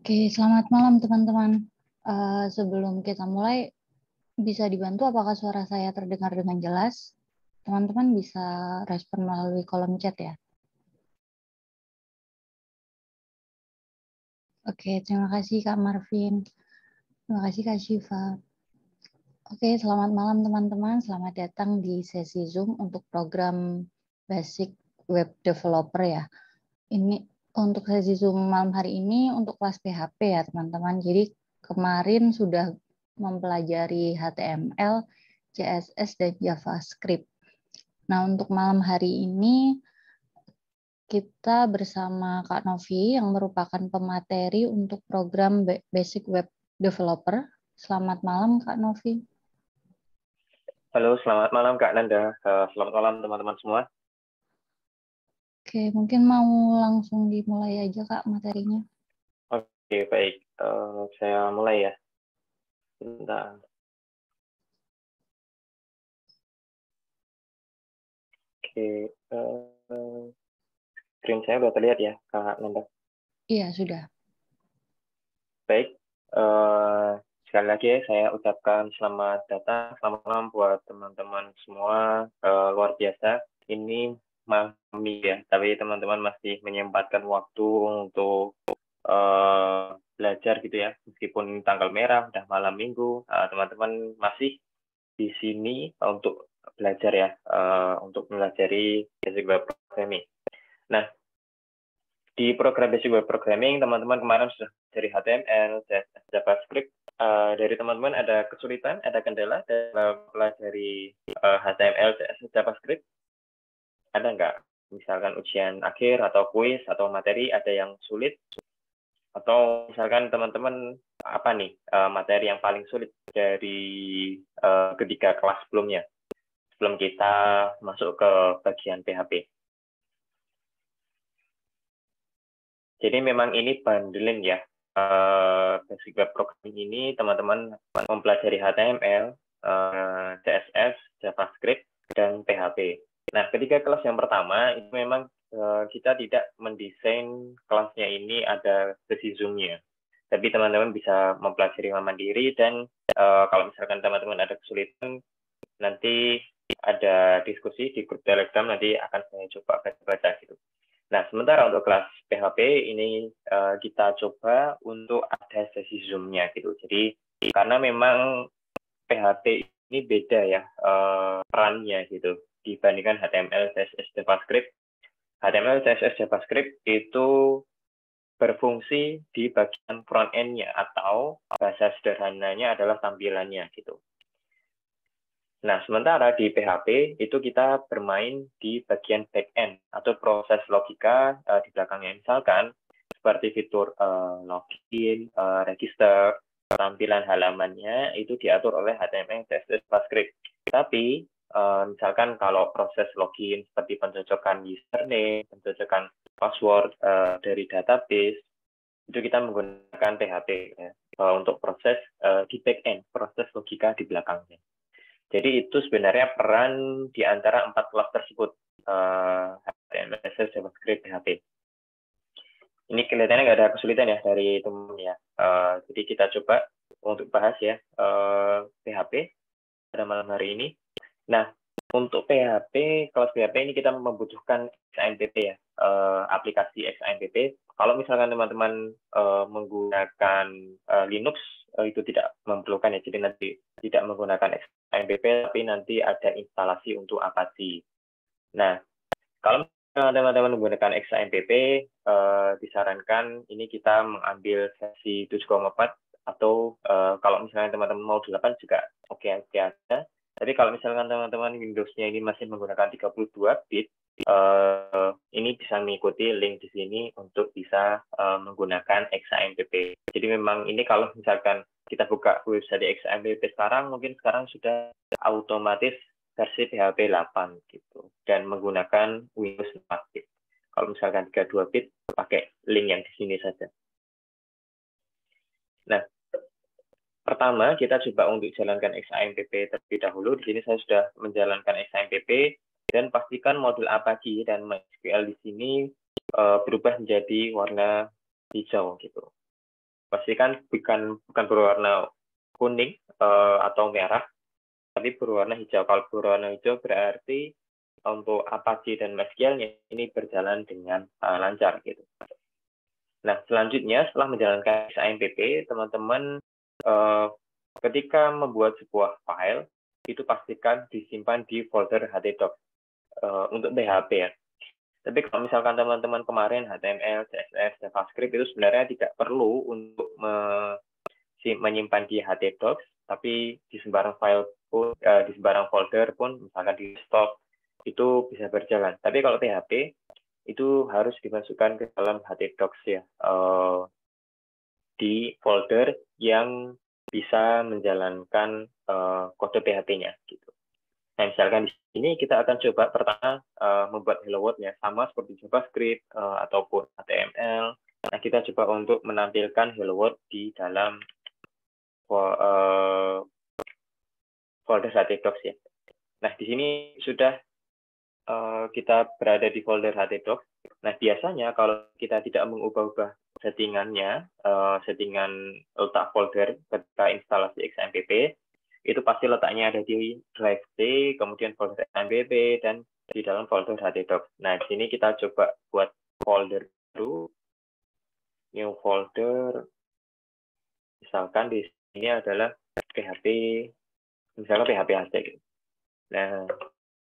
Oke, selamat malam teman-teman. Sebelum kita mulai, bisa dibantu apakah suara saya terdengar dengan jelas? Teman-teman bisa respon melalui kolom chat ya. Oke, terima kasih Kak Marvin. Terima kasih Kak Syifa. Oke, selamat malam teman-teman. Selamat datang di sesi Zoom untuk program Basic Web Developer ya. Ini untuk sesi Zoom malam hari ini untuk kelas PHP ya teman-teman. Jadi kemarin sudah mempelajari HTML, CSS, dan JavaScript. Nah, untuk malam hari ini kita bersama Kak Novi yang merupakan pemateri untuk program Basic Web Developer. Selamat malam Kak Novi. Halo, selamat malam Kak Nanda. Selamat malam teman-teman semua. Oke, mungkin mau langsung dimulai aja Kak materinya. Oke, baik. Saya mulai ya. Bentar. Oke, screen saya sudah terlihat ya, Kak Nanda. Iya, sudah. Baik. Sekali lagi saya ucapkan selamat datang, selamat malam buat teman-teman semua. Luar biasa. Ini malam ya, tapi teman-teman masih menyempatkan waktu untuk belajar gitu ya. Meskipun tanggal merah, udah malam minggu, teman-teman masih di sini untuk belajar ya, untuk mempelajari basic web programming. Nah, di program basic web programming, teman-teman kemarin sudah dari HTML, CSS, JavaScript. Dari teman-teman ada kesulitan, ada kendala dalam mempelajari HTML, CSS, JavaScript? Ada nggak? Misalkan ujian akhir atau kuis atau materi ada yang sulit? Atau misalkan teman-teman apa nih materi yang paling sulit dari ketiga kelas sebelumnya? Sebelum kita masuk ke bagian PHP. Jadi memang ini bundling ya. Basic web programming ini teman-teman mempelajari HTML, CSS, JavaScript, dan PHP. Nah, ketika kelas yang pertama itu memang kita tidak mendesain kelasnya ini ada sesi Zoom-nya. Tapi teman-teman bisa mempelajari mandiri dan kalau misalkan teman-teman ada kesulitan, nanti ada diskusi di grup Telegram, nanti akan saya coba baca gitu. Nah, sementara untuk kelas PHP ini kita coba untuk ada sesi Zoom-nya gitu. Jadi karena memang PHP ini beda ya perannya gitu dibandingkan HTML, CSS, JavaScript. HTML, CSS, JavaScript itu berfungsi di bagian front end-nya atau bahasa sederhananya adalah tampilannya gitu. Nah, sementara di PHP itu kita bermain di bagian back-end atau proses logika di belakangnya. Misalkan seperti fitur login, register, tampilan halamannya itu diatur oleh HTML, CSS, JavaScript. Tapi misalkan kalau proses login seperti pencocokan username, pencocokan password dari database, itu kita menggunakan PHP ya, untuk proses di back-end, proses logika di belakangnya. Jadi itu sebenarnya peran di antara 4 kelas tersebut, HTML, CSS, JavaScript, PHP. Ini kelihatannya nggak ada kesulitan ya dari teman ya. Jadi kita coba untuk bahas ya PHP pada malam hari ini. Nah, untuk PHP, kelas PHP ini kita membutuhkan XAMPP ya, aplikasi XAMPP. Kalau misalkan teman-teman menggunakan Linux, itu tidak memerlukan ya, jadi nanti tidak menggunakan XAMPP, tapi nanti ada instalasi untuk Apache. Nah, kalau teman-teman menggunakan XAMPP, disarankan ini kita mengambil versi 7,4 atau kalau misalnya teman-teman mau 8 juga oke aja. Tapi kalau misalkan teman-teman Windows-nya ini masih menggunakan 32 bit, ini bisa mengikuti link di sini untuk bisa menggunakan XAMPP. Jadi memang ini kalau misalkan kita buka website XAMPP sekarang, mungkin sekarang sudah otomatis versi PHP 8 gitu dan menggunakan Windows 4 bit. Kalau misalkan 32 bit pakai link yang di sini saja. Nah, pertama kita coba untuk jalankan XAMPP terlebih dahulu. Di sini saya sudah menjalankan XAMPP dan pastikan modul Apache dan MySQL di sini berubah menjadi warna hijau gitu. pastikan bukan berwarna kuning atau merah, tapi berwarna hijau. Kalau berwarna hijau berarti untuk Apache dan MySQL-nya ini berjalan dengan lancar gitu. Nah, selanjutnya setelah menjalankan XAMPP, teman-teman ketika membuat sebuah file, itu pastikan disimpan di folder htdocs untuk PHP ya. Tapi kalau misalkan teman-teman kemarin HTML, CSS, JavaScript itu sebenarnya tidak perlu untuk menyimpan di htdocs, tapi di sembarang file pun, di sembarang folder pun, misalkan di desktop, itu bisa berjalan. Tapi kalau PHP, itu harus dimasukkan ke dalam htdocs ya, di folder yang bisa menjalankan kode PHP-nya gitu. Nah, misalkan di sini kita akan coba pertama membuat hello world-nya sama seperti JavaScript ataupun HTML. Nah, kita coba untuk menampilkan hello world di dalam folder htdocs ya. Nah, di sini sudah kita berada di folder htdocs. Nah, biasanya kalau kita tidak mengubah-ubah settingannya, settingan letak folder ketika instalasi XAMPP, itu pasti letaknya ada di drive C, kemudian folder XAMPP, dan di dalam folder htdocs. Nah, di sini kita coba buat folder baru, new folder, misalkan di sini adalah PHP, misalnya PHP HC gitu. Nah,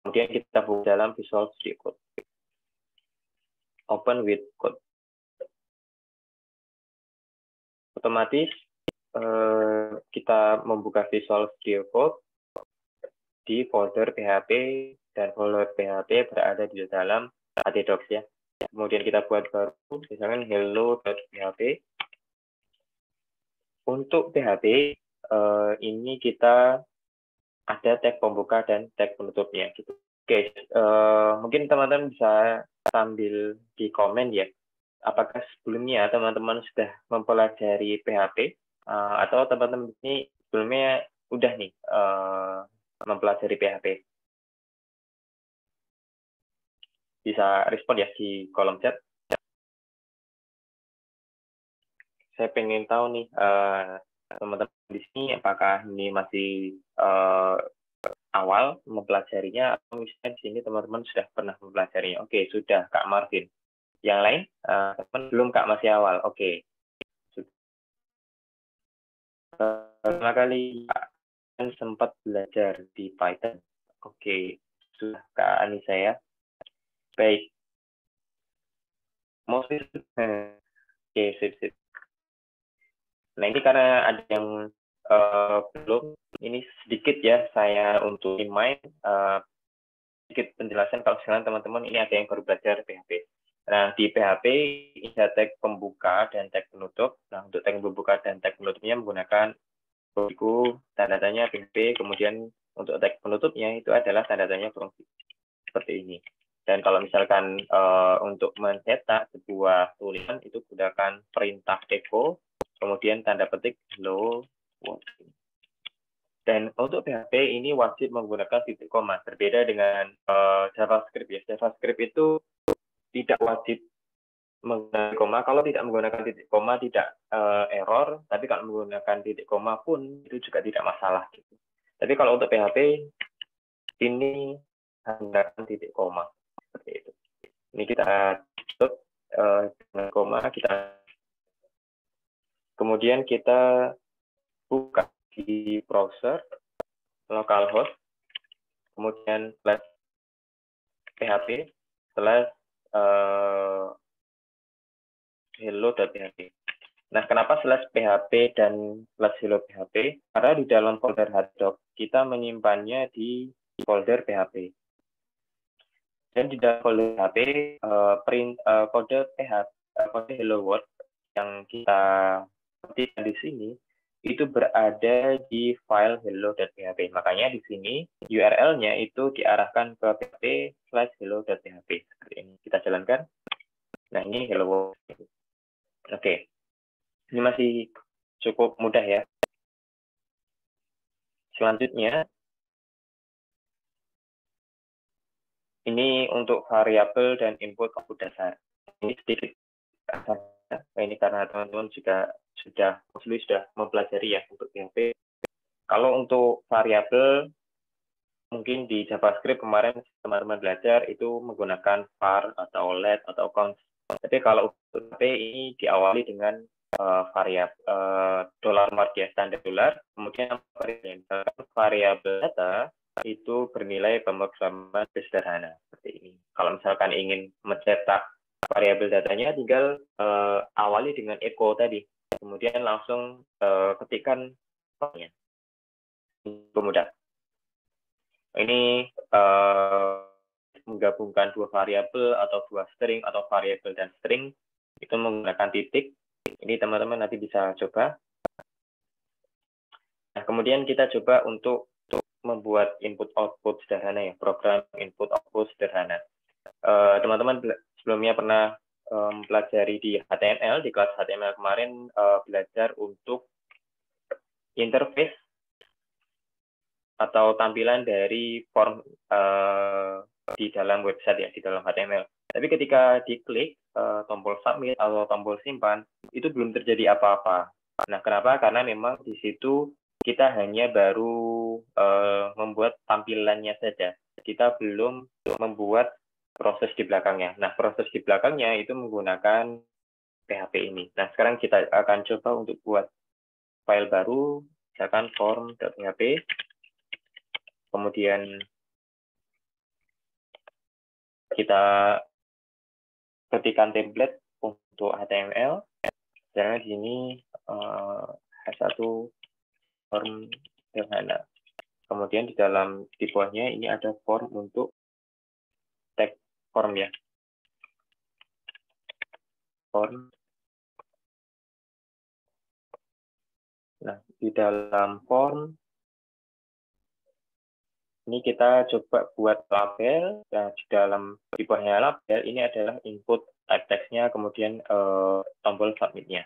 kemudian kita buka dalam Visual Studio Code. Open with code. Otomatis kita membuka Visual Studio Code di folder PHP, dan folder PHP berada di dalam htdocs ya. Kemudian kita buat baru, misalkan hello.php. Untuk PHP ini kita ada tag pembuka dan tag penutupnya gitu. Oke, mungkin teman-teman bisa sambil di komen ya, apakah sebelumnya teman-teman sudah mempelajari PHP atau teman-teman ini sebelumnya udah nih mempelajari PHP. Bisa respon ya di kolom chat. Saya pengen tahu nih teman-teman di sini apakah ini masih awal mempelajarinya atau misalnya di sini teman-teman sudah pernah mempelajarinya. Oke, sudah Kak Marvin. Yang lain teman belum Kak, masih awal. Oke. Pertama kali Kak sempat belajar di Python. Oke, sudah Kak Anissa ya. Baik. Oke, sip. Nah, ini karena ada yang belum, ini sedikit ya saya untuk remind sedikit penjelasan kalau misalnya teman-teman ini ada yang baru belajar PHP. Nah, di PHP ini ada tag pembuka dan tag penutup. Nah, untuk tag pembuka dan tag penutupnya menggunakan buku tanda tanya PHP, kemudian untuk tag penutupnya itu adalah tanda tanya fungsi seperti ini. Dan kalau misalkan untuk mencetak sebuah tulisan itu gunakan perintah echo, kemudian tanda petik hello world. Dan untuk PHP ini wajib menggunakan titik koma, berbeda dengan JavaScript ya. JavaScript itu tidak wajib menggunakan koma. Kalau tidak menggunakan titik koma tidak error, tapi kalau menggunakan titik koma pun itu juga tidak masalah gitu. Tapi kalau untuk PHP ini menggunakan titik koma seperti itu. Ini kita tutup dengan koma, kita kemudian kita buka di browser localhost, kemudian /php /hello.php. Nah, kenapa /php dan /hello.php? Karena di dalam folder htdocs kita menyimpannya di folder PHP. Dan di dalam folder PHP kode PHP, kode hello world yang kita ketikkan di sini itu berada di file hello.php. Makanya di sini URL-nya itu diarahkan ke php/hello.php. Seperti ini. Kita jalankan. Nah, ini hello world. Oke. Ini masih cukup mudah ya. Selanjutnya, ini untuk variabel dan input output dasar. Ini sedikit kasar. Ini karena teman-teman juga sudah mempelajari ya untuk PHP. Kalau untuk variabel, mungkin di JavaScript kemarin teman-teman belajar itu menggunakan var atau let atau const. Tapi kalau untuk PHP ini diawali dengan variabel $mark ya, standar dolar, kemudian variabel data itu bernilai pemrograman sederhana seperti ini. Kalau misalkan ingin mencetak variabel datanya, tinggal awali dengan echo tadi, kemudian langsung ketikkan value-nya. Mudah. Ini menggabungkan dua variabel atau dua string atau variabel dan string itu menggunakan titik. Ini teman-teman nanti bisa coba. Nah, kemudian kita coba untuk membuat input-output sederhana ya, program input-output sederhana. Teman-teman sebelumnya pernah mempelajari di HTML, di kelas HTML kemarin belajar untuk interface atau tampilan dari form di dalam website ya, di dalam HTML. Tapi ketika diklik tombol submit atau tombol simpan, itu belum terjadi apa-apa. Nah, kenapa? Karena memang di situ kita hanya baru membuat tampilannya saja. Kita belum membuat proses di belakangnya. Nah, proses di belakangnya itu menggunakan PHP ini. Nah, sekarang kita akan coba untuk buat file baru, misalkan form.php. Kemudian kita ketikkan template untuk HTML. Misalnya di sini H1 form sederhana. Kemudian di bawahnya ini ada form untuk tag form ya. Form. Nah, di dalam form ini kita coba buat label. Nah, di bawahnya label ini adalah input type text-nya, kemudian tombol submit-nya.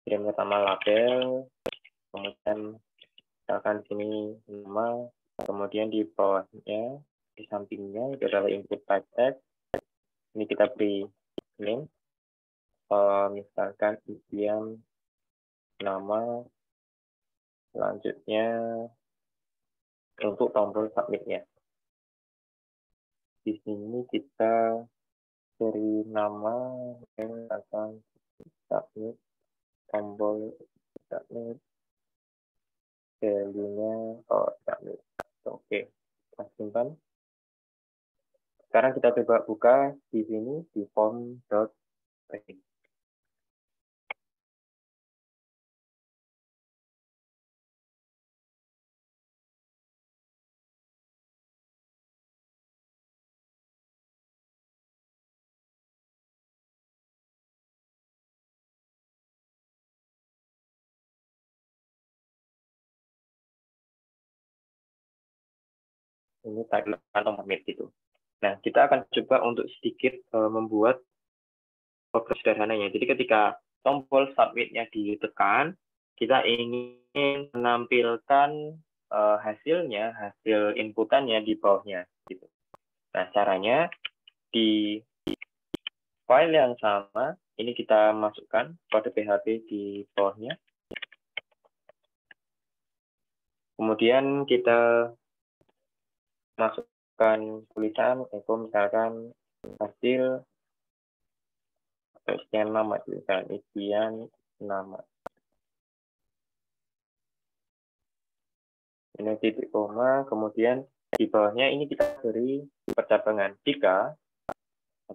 Jadi pertama label, kemudian misalkan di sini nama, kemudian di bawahnya, di sampingnya itu adalah input type text. Ini kita beri name, misalkan isian nama, selanjutnya untuk tombol submit-nya. Di sini kita beri nama yang akan submit, tombol submit, value-nya submit. Oke, kita simpan. Sekarang kita coba buka di sini di form.page. Ini type atau submit gitu. Nah, kita akan coba untuk sedikit membuat program sederhananya. Jadi ketika tombol submit-nya ditekan, kita ingin menampilkan hasilnya, hasil inputannya di bawahnya. Gitu. Nah, caranya di file yang sama, ini kita masukkan kode PHP di bawahnya. Kemudian kita masukkan tulisan, misalkan hasil atau isian nama, misalkan isian nama. Ini titik koma, kemudian di bawahnya ini kita beri percabangan. Jika,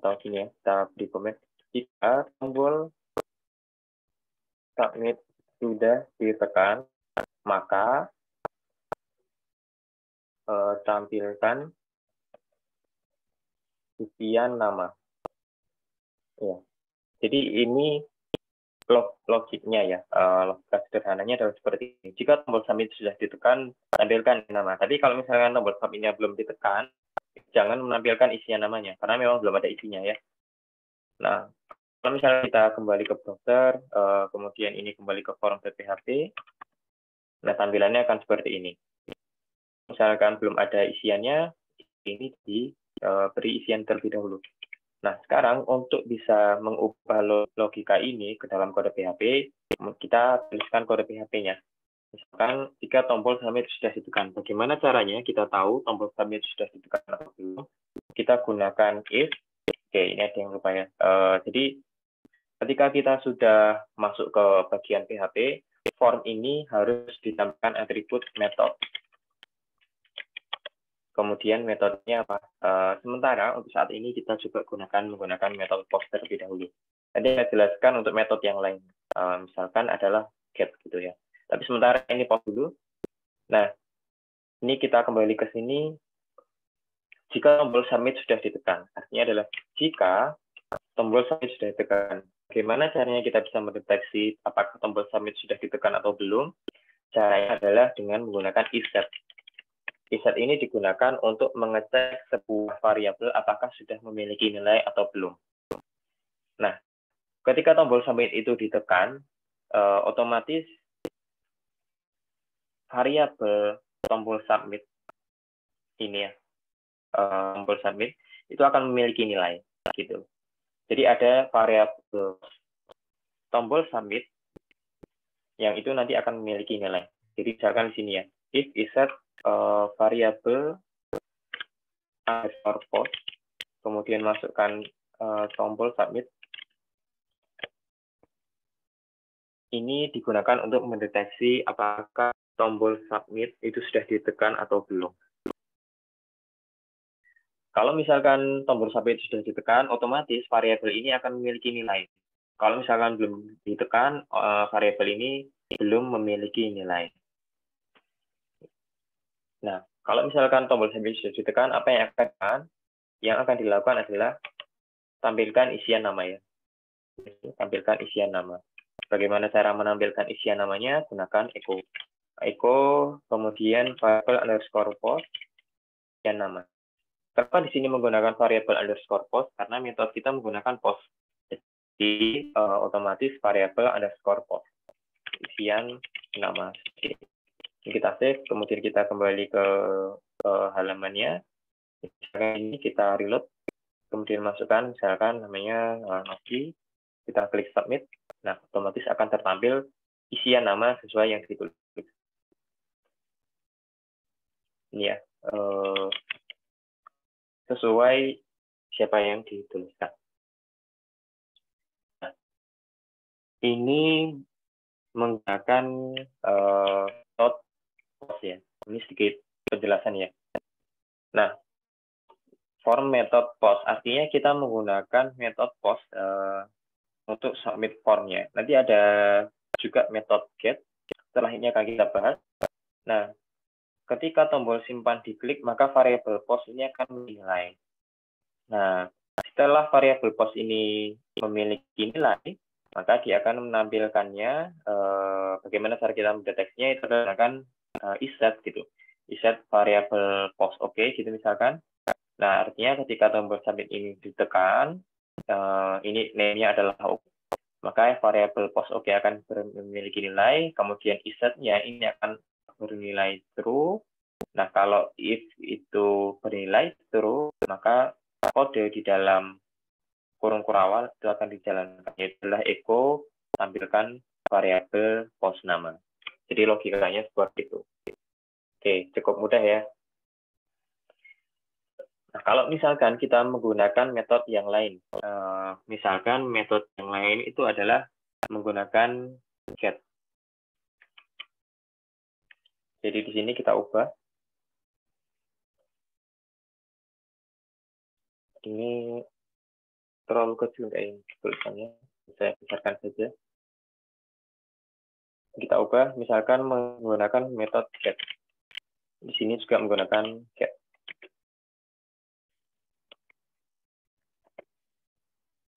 atau sini ya, kita beri komen, jika tombol submit sudah ditekan, maka tampilkan isian nama. Ya. Jadi ini logiknya ya, logika sederhananya adalah seperti ini. Jika tombol submit sudah ditekan, tampilkan nama. Tapi kalau misalkan tombol submitnya belum ditekan, jangan menampilkan isian namanya, karena memang belum ada isinya ya. Nah, kalau misalnya kita kembali ke browser, kemudian ini kembali ke form.php, nah tampilannya akan seperti ini. Misalkan belum ada isiannya, ini diberi isian terlebih dahulu. Nah, sekarang untuk bisa mengubah logika ini ke dalam kode PHP, kita tuliskan kode PHP-nya. Misalkan jika tombol submit sudah ditekan, bagaimana caranya kita tahu tombol submit sudah ditekan atau belum? Kita gunakan if. Oke, ini ada yang lupa ya. Jadi ketika kita sudah masuk ke bagian PHP, form ini harus ditambahkan atribut method. Kemudian metodenya apa? Sementara untuk saat ini kita juga menggunakan metode post terlebih dahulu. Tadi saya jelaskan untuk metode yang lain. Misalkan adalah get gitu ya. Tapi sementara ini post dulu. Nah, ini kita kembali ke sini. Jika tombol submit sudah ditekan, artinya adalah jika tombol submit sudah ditekan, bagaimana caranya kita bisa mendeteksi apakah tombol submit sudah ditekan atau belum? Caranya adalah dengan menggunakan iset. Iset ini digunakan untuk mengecek sebuah variabel apakah sudah memiliki nilai atau belum. Nah, ketika tombol submit itu ditekan, otomatis variabel tombol submit ini ya, tombol submit itu akan memiliki nilai gitu. Jadi ada variabel tombol submit yang itu nanti akan memiliki nilai. Jadi misalkan di sini ya, if iset variabel underscore post, kemudian masukkan tombol submit. Ini digunakan untuk mendeteksi apakah tombol submit itu sudah ditekan atau belum. Kalau misalkan tombol submit sudah ditekan, otomatis variabel ini akan memiliki nilai. Kalau misalkan belum ditekan, variabel ini belum memiliki nilai. Nah, kalau misalkan tombol submit sudah ditekan, apa yang akan dilakukan adalah tampilkan isian nama ya. Tampilkan isian nama. Bagaimana cara menampilkan isian namanya? Gunakan echo. Echo, kemudian variabel underscore post, isian nama. Kenapa di sini menggunakan variabel underscore post? Karena metode kita menggunakan post. Jadi otomatis variabel underscore post. Isian nama. Kita save, kemudian kita kembali ke halamannya. Misalkan ini kita reload, kemudian masukkan misalkan namanya Noki, kita klik submit. Nah, otomatis akan tertampil isian nama sesuai yang ditulis. Ini ya, sesuai siapa yang dituliskan. Nah, ini menggunakan metode post ya. Ini sedikit penjelasan ya. Nah, form method post artinya kita menggunakan metode post untuk submit formnya. Nanti ada juga metode get. Setelah ini akan kita bahas. Nah, ketika tombol simpan diklik, maka variabel post ini akan menilai. Nah, setelah variabel post ini memiliki nilai, maka dia akan menampilkannya. Bagaimana cara kita mendeteksinya? Itu menggunakan iset gitu. Iset variabel post oke, gitu misalkan. Nah, artinya ketika tombol submit ini ditekan, ini name-nya adalah oke, maka variabel post oke akan memiliki nilai, kemudian isetnya ini akan bernilai true. Nah, kalau if itu bernilai true, maka kode di dalam kurung kurawal itu akan dijalankan, yaitu adalah echo tampilkan variabel post nama. Jadi logikanya seperti itu. Oke, cukup mudah ya. Nah, kalau misalkan kita menggunakan metode yang lain, misalkan metode yang lain itu adalah menggunakan get. Jadi di sini kita ubah. Ini terlalu kecil kayaknya tulisannya. Saya besarkan saja. Kita ubah, misalkan menggunakan metode get. Di sini juga menggunakan get.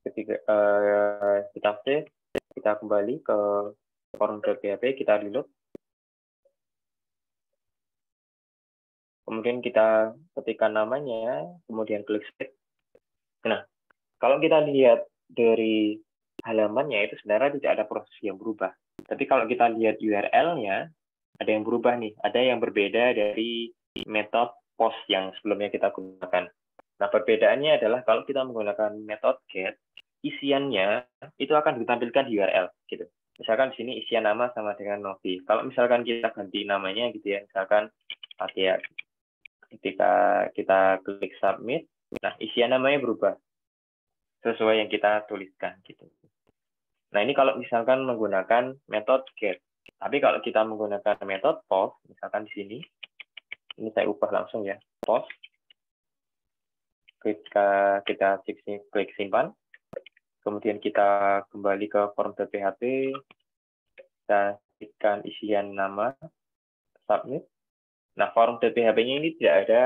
Ketika kita save, kita kembali ke form.php, kita reload. Kemudian kita ketikkan namanya, kemudian klik save. Nah, kalau kita lihat dari halamannya itu sebenarnya tidak ada proses yang berubah. Tapi kalau kita lihat URL-nya, ada yang berubah nih. Ada yang berbeda dari metode post yang sebelumnya kita gunakan. Nah, perbedaannya adalah kalau kita menggunakan metode get, isiannya itu akan ditampilkan di URL gitu. Misalkan di sini isian nama sama dengan Novi. Kalau misalkan kita ganti namanya gitu ya, misalkan pakai ketika kita klik submit, nah isian namanya berubah sesuai yang kita tuliskan gitu. Nah, ini kalau misalkan menggunakan metode get. Tapi kalau kita menggunakan metode post, misalkan di sini, ini saya ubah langsung ya, post. Ketika kita klik simpan, kemudian kita kembali ke form.php, kita klikkan isian nama, submit. Nah, form.php-nya ini tidak ada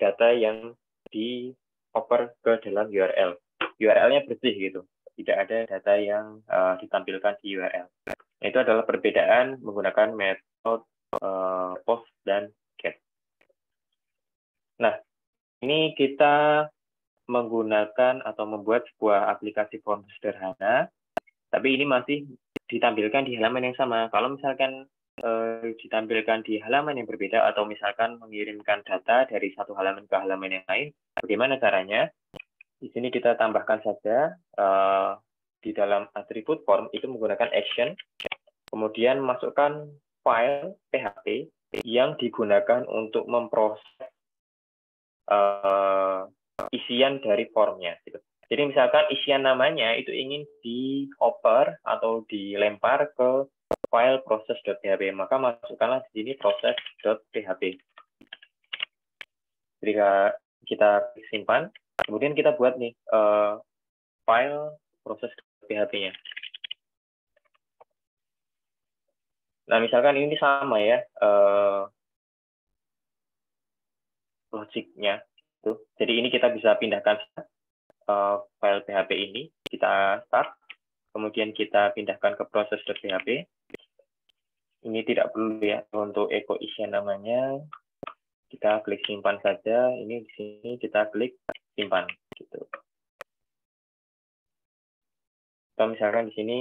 data yang dioper ke dalam URL. URL-nya bersih gitu, tidak ada data yang ditampilkan di URL. Nah, itu adalah perbedaan menggunakan metode post dan get. Nah, ini kita menggunakan atau membuat sebuah aplikasi form sederhana, tapi ini masih ditampilkan di halaman yang sama. Kalau misalkan ditampilkan di halaman yang berbeda atau misalkan mengirimkan data dari satu halaman ke halaman yang lain, bagaimana caranya? Di sini kita tambahkan saja di dalam atribut form itu menggunakan action, kemudian masukkan file PHP yang digunakan untuk memproses isian dari formnya. Gitu. Jadi misalkan isian namanya itu ingin dioper atau dilempar ke file proses.php, maka masukkanlah di sini proses.php. Jika kita simpan, kemudian kita buat nih file proses.php-nya. Nah, misalkan ini sama ya logiknya. Jadi ini kita bisa pindahkan file PHP ini, kita start, kemudian kita pindahkan ke proses.php. Ini tidak perlu ya untuk echo isian namanya. Kita klik simpan saja. Ini di sini kita klik simpan. Gitu. Atau misalkan di sini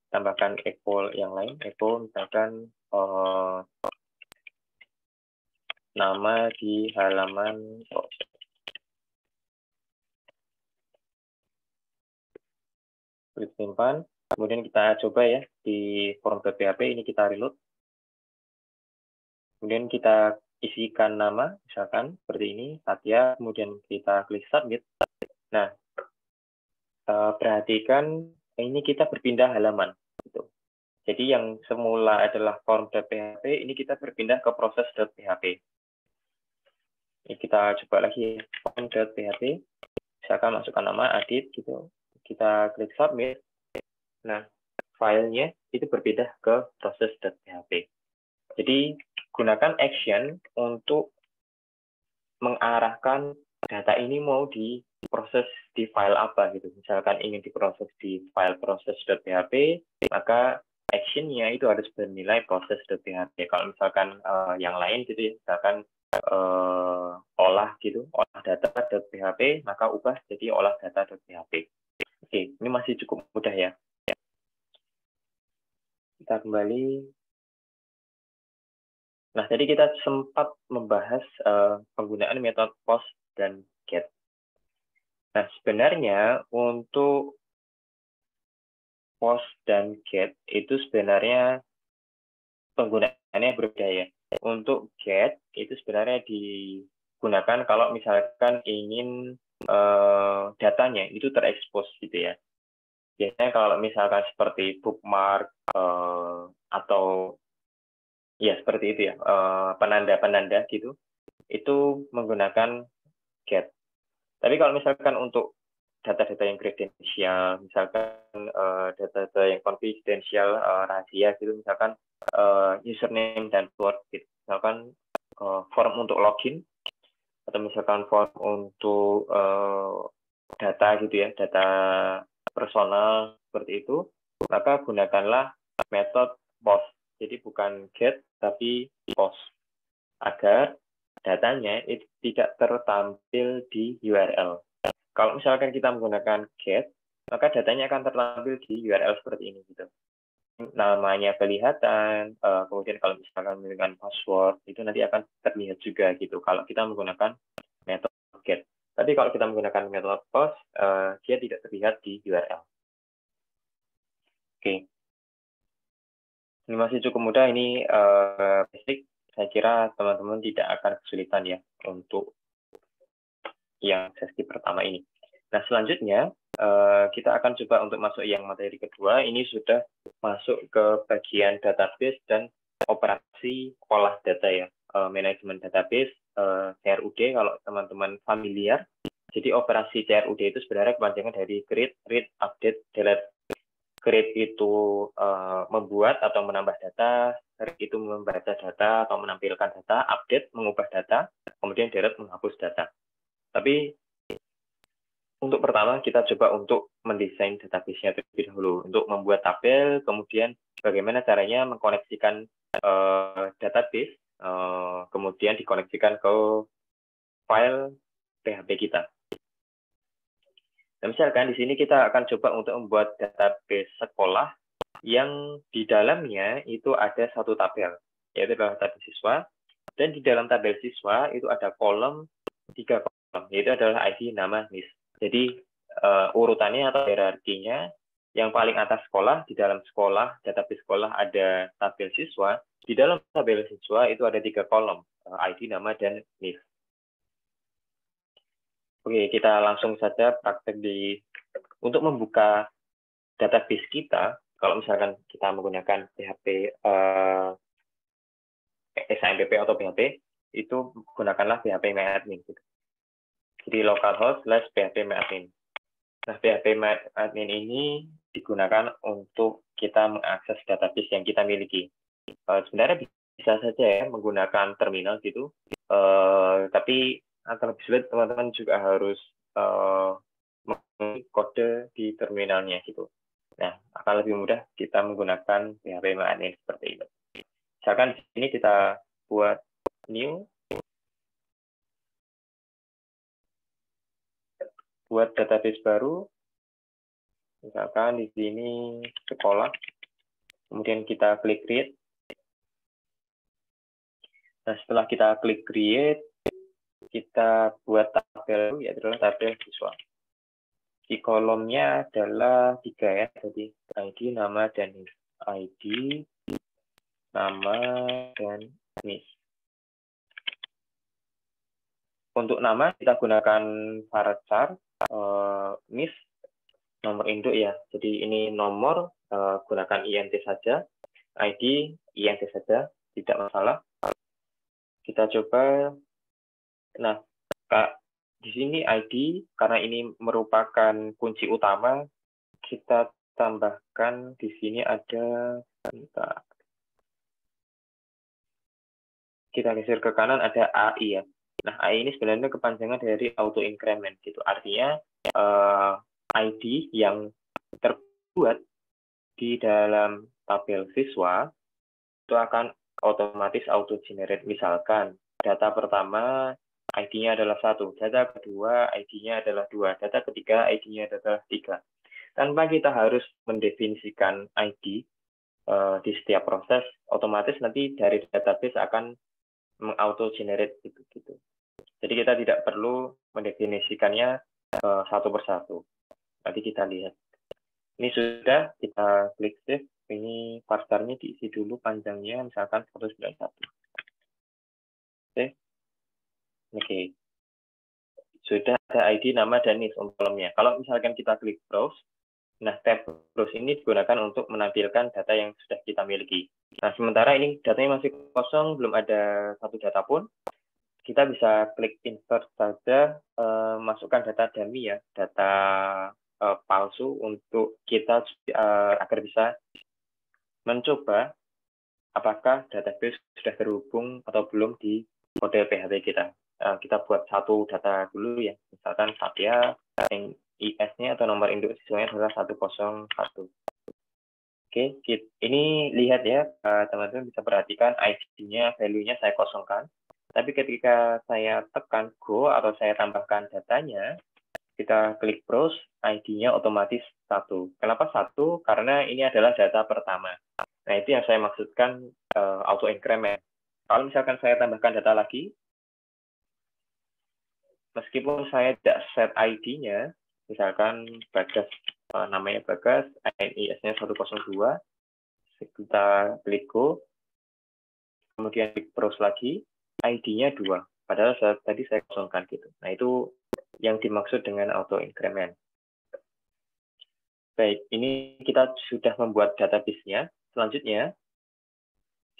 tambahkan echo yang lain. Echo misalkan nama di halaman proses. Klik simpan. Kemudian kita coba ya di form.php ini kita reload. Kemudian kita isikan nama, misalkan seperti ini, Satya, kemudian kita klik submit. Nah, perhatikan ini kita berpindah halaman. Gitu. Jadi yang semula adalah form.php, ini kita berpindah ke proses.php. Ini kita coba lagi form.php, misalkan masukkan nama, Adit, gitu. Kita klik submit. Nah, filenya itu berpindah ke proses.php. Jadi, gunakan action untuk mengarahkan data ini mau diproses di file apa gitu. Misalkan ingin diproses di file proses.php, maka action-nya itu harus bernilai proses.php. Kalau misalkan yang lain gitu ya, misalkan olah gitu, olah data.php, maka ubah jadi olah data.php. Oke, ini masih cukup mudah ya. Kita kembali. Nah, tadi kita sempat membahas penggunaan metode post dan get. Nah, sebenarnya untuk post dan get itu sebenarnya penggunaannya berbeda ya. Untuk get itu sebenarnya digunakan kalau misalkan ingin datanya itu terekspos gitu ya. Biasanya kalau misalkan seperti bookmark atau ya seperti itu ya, penanda-penanda gitu, itu menggunakan get. Tapi kalau misalkan untuk data-data yang kredensial, misalkan data-data yang confidential, rahasia gitu, misalkan username dan password gitu. Misalkan form untuk login, atau misalkan form untuk data gitu ya, data personal seperti itu, maka gunakanlah metode post. Jadi bukan get, tapi post. Agar datanya itu tidak tertampil di URL. Kalau misalkan kita menggunakan get, maka datanya akan tertampil di URL seperti ini gitu. Namanya kelihatan, kemudian kalau misalkan menggunakan password itu nanti akan terlihat juga gitu kalau kita menggunakan metode get. Tapi kalau kita menggunakan metode post, dia tidak terlihat di URL. Oke. Ini masih cukup mudah, ini basic. Saya kira teman-teman tidak akan kesulitan ya untuk yang sesi pertama ini. Nah, selanjutnya kita akan coba untuk masuk yang materi kedua. Ini sudah masuk ke bagian database dan operasi olah data ya. Manajemen database, CRUD kalau teman-teman familiar. Jadi operasi CRUD itu sebenarnya kepanjangan dari create, read, update, delete. Create itu membuat atau menambah data, read itu membaca data atau menampilkan data, update mengubah data, kemudian delete menghapus data. Tapi untuk pertama kita coba untuk mendesain database-nya terlebih dahulu, untuk membuat tabel, kemudian bagaimana caranya mengkoneksikan database, kemudian dikoneksikan ke file PHP kita. Nah, misalkan di sini kita akan coba untuk membuat database sekolah yang di dalamnya itu ada satu tabel, yaitu adalah tabel siswa, dan di dalam tabel siswa itu ada kolom, 3 kolom, yaitu adalah ID, nama, NIS. Jadi urutannya atau hierarkinya, yang paling atas sekolah, di dalam sekolah, database sekolah ada tabel siswa, di dalam tabel siswa itu ada 3 kolom, ID, nama, dan NIS. Oke, kita langsung saja praktek untuk membuka database kita. Kalau misalkan kita menggunakan PHP SAMPP atau PHP, itu gunakanlah PHP MyAdmin. Jadi localhost / PHP MyAdmin. Nah, PHP MyAdmin ini digunakan untuk kita mengakses database yang kita miliki. Sebenarnya bisa saja ya menggunakan terminal gitu, tapi akan lebih sulit, teman-teman juga harus menggunakan kode di terminalnya gitu. Nah, akan lebih mudah kita menggunakan PHP MyAdmin seperti itu. Misalkan di sini kita buat new, buat database baru, misalkan di sini sekolah, kemudian kita klik create. Nah, setelah kita klik create, kita buat tabel, yaitu adalah tabel siswa. Di kolomnya adalah 3 ya, jadi ID, nama, dan NIS. ID, nama, dan NIS. Untuk nama kita gunakan varchar, NIS, nomor induk ya. Jadi ini nomor, gunakan INT saja. ID, INT saja, tidak masalah. Kita coba. Nah, di sini ID, karena ini merupakan kunci utama, kita tambahkan di sini ada, kita geser ke kanan ada AI ya. Nah, AI ini sebenarnya kepanjangan dari auto increment gitu. Artinya ID yang terbuat di dalam tabel siswa itu akan otomatis auto generate. Misalkan data pertama ID-nya adalah 1, data kedua ID-nya adalah 2, data ketiga ID-nya adalah 3. Tanpa kita harus mendefinisikan ID di setiap proses, otomatis nanti dari database akan meng-auto generate gitu. Jadi kita tidak perlu mendefinisikannya satu persatu. Nanti kita lihat. Ini sudah, kita klik save. Ini parsernya diisi dulu panjangnya, misalkan 191. Oke. Sudah ada ID, nama, dan NIS untuk kolomnya. Kalau misalkan kita klik browse, nah tab browse ini digunakan untuk menampilkan data yang sudah kita miliki. Nah, sementara ini datanya masih kosong, belum ada satu data pun, kita bisa klik insert saja, masukkan data dummy ya, data palsu untuk kita agar bisa mencoba apakah database sudah terhubung atau belum di model PHP kita. Kita buat satu data dulu ya, misalkan Satya, yang IS-nya atau nomor induk siswanya adalah 101. Oke, ini lihat ya, teman-teman bisa perhatikan ID-nya, value-nya saya kosongkan. Tapi ketika saya tekan Go atau saya tambahkan datanya, kita klik browse, ID-nya otomatis 1. Kenapa 1? Karena ini adalah data pertama. Nah, itu yang saya maksudkan auto increment. Kalau misalkan saya tambahkan data lagi, meskipun saya tidak set ID-nya, misalkan Bagas, namanya Bagas, NIS-nya 102, kita klik Go, kemudian klik browse lagi, ID-nya 2, padahal tadi saya kosongkan gitu. Nah, itu yang dimaksud dengan auto increment. Baik, ini kita sudah membuat database-nya. Selanjutnya,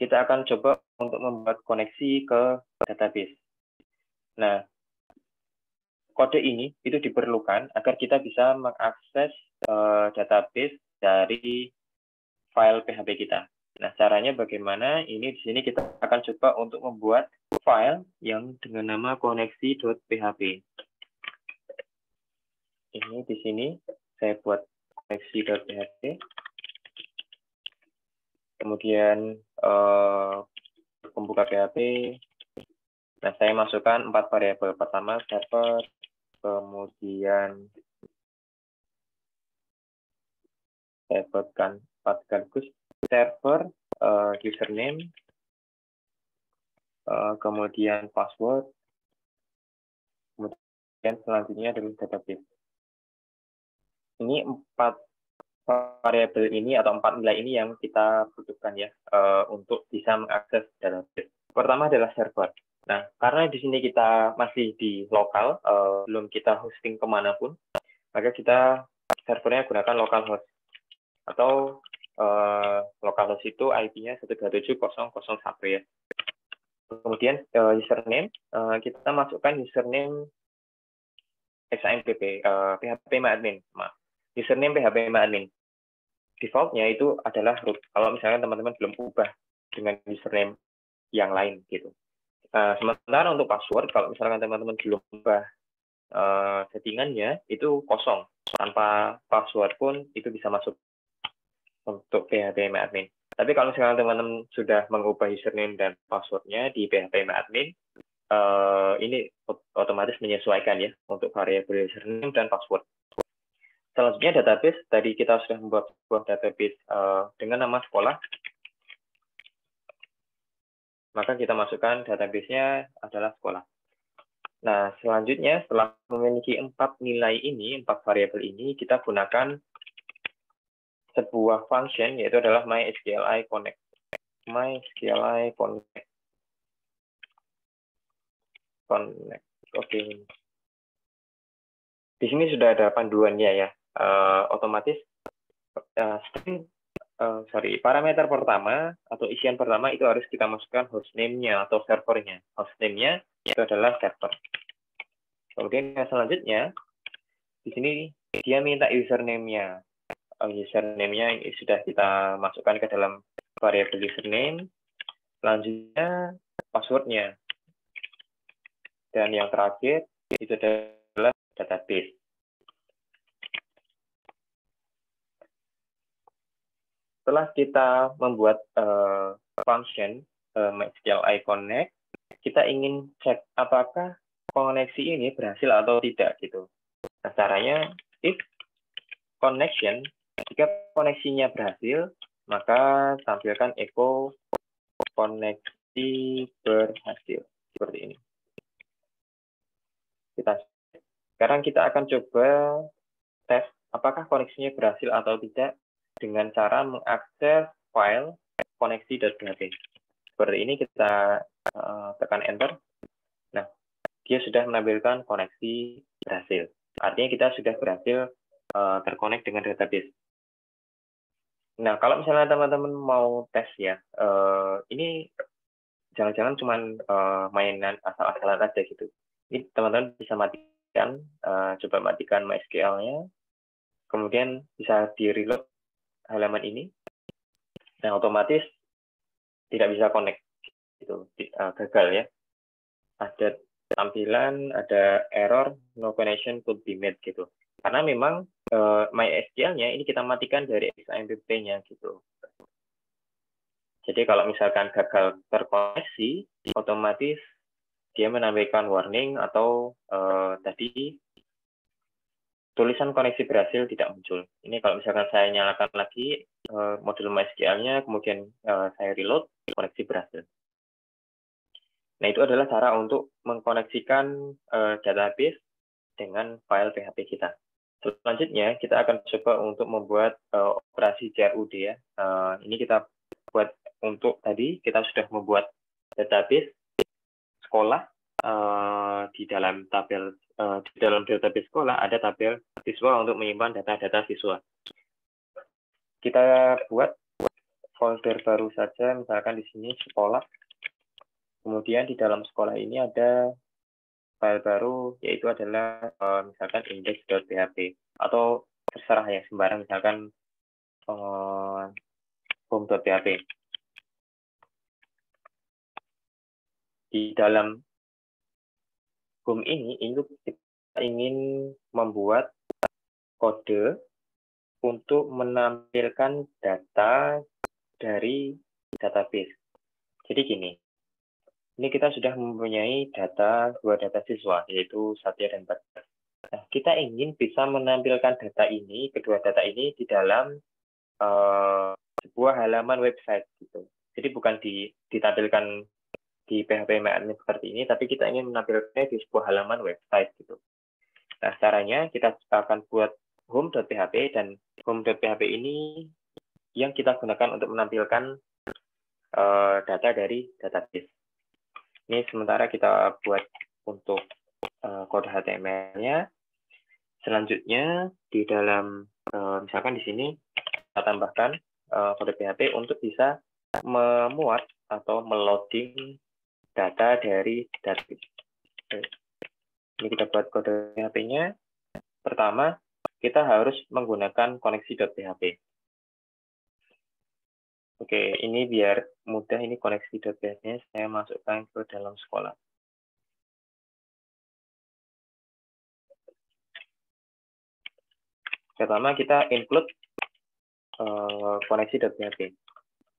kita akan coba untuk membuat koneksi ke database. Nah, kode ini itu diperlukan agar kita bisa mengakses database dari file PHP kita. Nah, caranya bagaimana? Ini di sini kita akan coba untuk membuat file yang dengan nama koneksi.php. Ini di sini saya buat koneksi.php. Kemudian pembuka PHP. Nah, saya masukkan 4 variabel. Pertama server, kemudian saya buatkan 4 sekaligus server, username, kemudian password, kemudian selanjutnya adalah database. Ini 4 variabel ini atau 4 nilai ini yang kita butuhkan ya untuk bisa mengakses database. Pertama adalah server. Nah, karena di sini kita masih di lokal, belum kita hosting kemanapun, maka kita servernya gunakan localhost. Atau localhost itu IP-nya 127.0.0.1 ya. Kemudian username, kita masukkan username XAMPP, phpMyAdmin. Username phpMyAdmin. Default-nya itu adalah root. Kalau misalnya teman-teman belum ubah dengan username yang lain gitu. Sementara untuk password, kalau misalkan teman-teman belum ubah settingannya, itu kosong. Tanpa password pun itu bisa masuk untuk phpMyAdmin. Tapi kalau misalkan teman-teman sudah mengubah username dan password-nya di phpMyAdmin, ini otomatis menyesuaikan ya untuk variabel username dan password. Selanjutnya database, tadi kita sudah membuat sebuah database dengan nama sekolah. Maka kita masukkan database-nya adalah sekolah. Nah, selanjutnya setelah memiliki 4 nilai ini, 4 variabel ini, kita gunakan sebuah function, yaitu adalah MySQLi Connect. MySQLi Connect. Oke. Di sini sudah ada panduannya ya. Otomatis parameter pertama atau isian pertama itu harus kita masukkan hostname-nya atau servernya. Hostname-nya itu adalah server. Kemudian yang selanjutnya, di sini dia minta username-nya. Username-nya sudah kita masukkan ke dalam variabel username. Selanjutnya password-nya. Dan yang terakhir itu adalah database. Setelah kita membuat function MySQLi Connect, kita ingin cek apakah koneksi ini berhasil atau tidak gitu. Nah, caranya if connection, jika koneksinya berhasil, maka tampilkan echo koneksi berhasil seperti ini. Sekarang kita akan coba tes apakah koneksinya berhasil atau tidak dengan cara mengakses file koneksi.php. Seperti ini kita tekan enter. Nah, dia sudah menampilkan koneksi berhasil. Artinya kita sudah berhasil terkonek dengan database. Nah, kalau misalnya teman-teman mau tes ya, ini jangan-jangan cuma mainan asal-asalan aja gitu. Ini teman-teman bisa matikan, coba matikan MySQL-nya, kemudian bisa di-reload halaman ini. Nah, otomatis tidak bisa connect, gitu, gagal ya. Ada tampilan, ada error, no connection could be made gitu. Karena memang MySQL-nya ini kita matikan dari XAMPP-nya gitu. Jadi kalau misalkan gagal terkoneksi, otomatis dia menampilkan warning atau tadi tulisan koneksi berhasil tidak muncul. Ini kalau misalkan saya nyalakan lagi modul MySQL-nya, kemudian saya reload, koneksi berhasil. Nah, itu adalah cara untuk mengkoneksikan database dengan file PHP kita. Selanjutnya, kita akan coba untuk membuat operasi CRUD ya. Ini kita buat untuk tadi, kita sudah membuat database sekolah. Di dalam database sekolah ada tabel siswa untuk menyimpan data-data siswa. Kita buat folder baru saja, misalkan di sini sekolah. Kemudian di dalam sekolah ini ada file baru, yaitu adalah misalkan index.php atau terserah ya, sembarang, misalkan home.php. Di dalam home ini kita ingin membuat kode untuk menampilkan data dari database. Jadi gini, ini kita sudah mempunyai dua data siswa, yaitu Satya dan Bagas. Nah, kita ingin bisa menampilkan kedua data ini di dalam sebuah halaman website gitu. Jadi bukan ditampilkan di PHP MyAdmin seperti ini, tapi kita ingin menampilkannya di sebuah halaman website gitu. Nah, caranya kita akan buat home.php, dan home.php ini yang kita gunakan untuk menampilkan data dari database. Ini sementara kita buat untuk kode HTML-nya. Selanjutnya di dalam misalkan di sini kita tambahkan kode PHP untuk bisa memuat atau meloading data dari database. Ini kita buat kode PHP-nya. Pertama, kita harus menggunakan koneksi.php. Oke, ini biar mudah, ini koneksi.php-nya saya masukkan ke dalam sekolah. Pertama, kita include koneksi.php.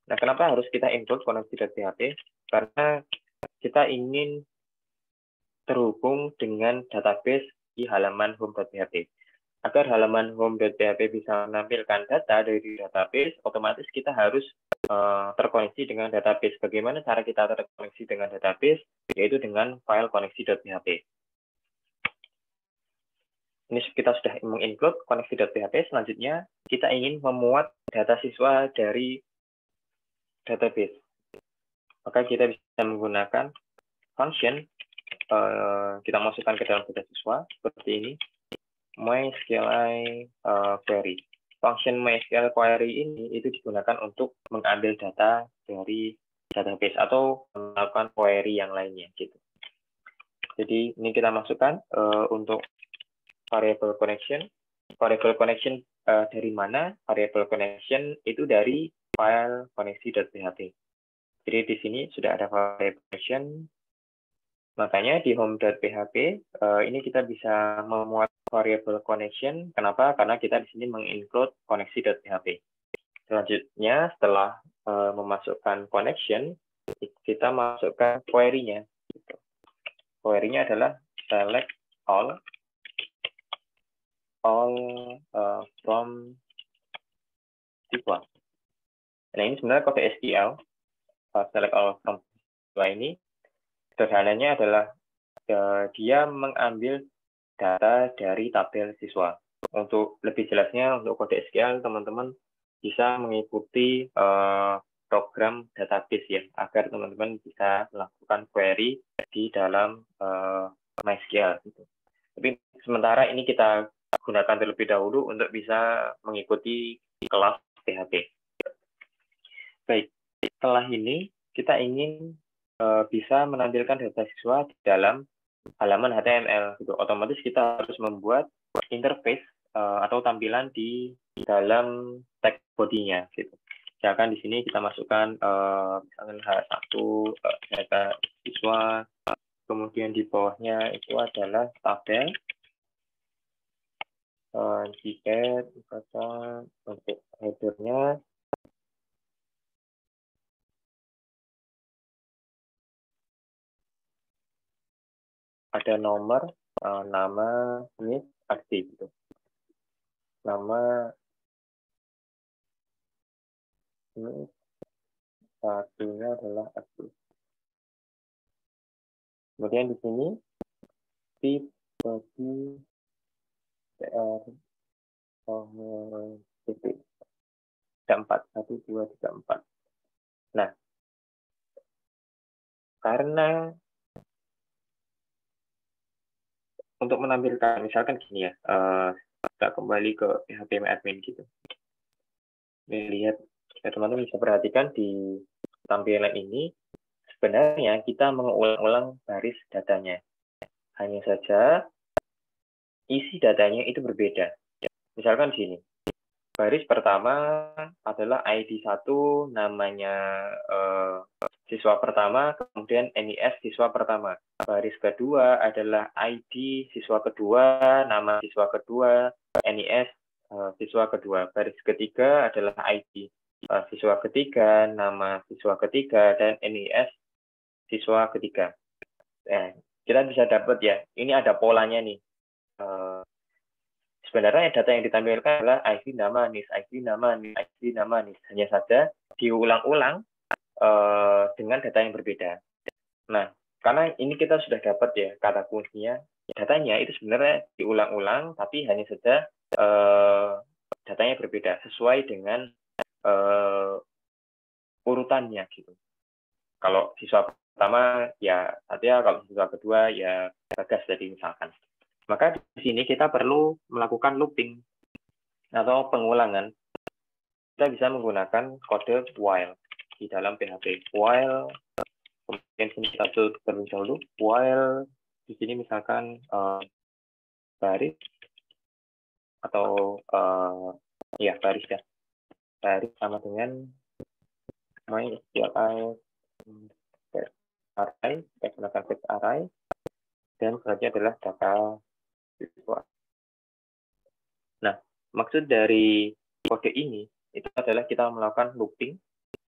Nah, kenapa harus kita include koneksi.php? Karena kita ingin terhubung dengan database di halaman home.php. Agar halaman home.php bisa menampilkan data dari database, otomatis kita harus terkoneksi dengan database. Bagaimana cara kita terkoneksi dengan database? Yaitu dengan file koneksi.php. Ini kita sudah menginclude koneksi.php. Selanjutnya, kita ingin memuat data siswa dari database. Maka kita bisa menggunakan function, kita masukkan ke dalam data siswa, seperti ini, MySQL query. Function MySQL query ini itu digunakan untuk mengambil data dari database atau melakukan query yang lainnya gitu. Jadi ini kita masukkan untuk variable connection. Variable connection dari mana? Variable connection itu dari file koneksi.php. Jadi di sini sudah ada variable connection. Makanya di home.php ini kita bisa memuat variable connection. Kenapa? Karena kita di sini menginclude koneksi.php. Selanjutnya setelah memasukkan connection, kita masukkan query-nya. Query-nya adalah select all from siswa. Nah, ini sebenarnya kode SQL. Select all from siswa ini sederhananya adalah dia mengambil data dari tabel siswa. Untuk lebih jelasnya, untuk kode SQL, teman-teman bisa mengikuti program database ya, agar teman-teman bisa melakukan query di dalam MySQL. Gitu. Tapi sementara ini kita gunakan terlebih dahulu untuk bisa mengikuti kelas PHP. Baik, setelah ini kita ingin bisa menampilkan data siswa di dalam halaman HTML. Gitu. Otomatis kita harus membuat interface atau tampilan di dalam tag body-nya. Gitu. Misalkan di sini kita masukkan misalkan H1 data siswa, kemudian di bawahnya itu adalah tabel. Jika untuk header-nya ada nomor, nama, ini aktif gitu. Nama ini satunya adalah aktif. Kemudian di sini tip bagi PR titik. Ada 4, 1, 2, 3, 4. Nah, karena untuk menampilkan, misalkan gini ya, kita kembali ke PHP admin gitu. Lihat, teman-teman bisa perhatikan di tampilan ini, sebenarnya kita mengulang-ulang baris datanya. Hanya saja isi datanya itu berbeda. Misalkan sini, baris pertama adalah ID 1, namanya siswa pertama, kemudian NIS siswa pertama. Baris kedua adalah ID siswa kedua, nama siswa kedua, NIS siswa kedua. Baris ketiga adalah ID siswa ketiga, nama siswa ketiga, dan NIS siswa ketiga. Kita bisa dapat ya, ini ada polanya nih. Sebenarnya data yang ditampilkan adalah ID nama NIS, ID nama NIS, ID nama NIS. Hanya saja diulang-ulang dengan data yang berbeda. Nah, karena ini kita sudah dapat ya kata kuncinya, datanya itu sebenarnya diulang-ulang, tapi hanya saja datanya berbeda sesuai dengan urutannya gitu. Kalau siswa pertama ya Satya, kalau siswa kedua ya Bagas tadi misalkan. Maka di sini kita perlu melakukan looping atau pengulangan. Kita bisa menggunakan kode while di dalam PHP. While, kemudian kita tutup terlebih dahulu. While di sini misalkan baris atau ya baris ya. Baris sama dengan MySQL array, kita gunakan set array, dan selanjutnya adalah data siswa. Nah, maksud dari kode ini itu adalah kita melakukan looping.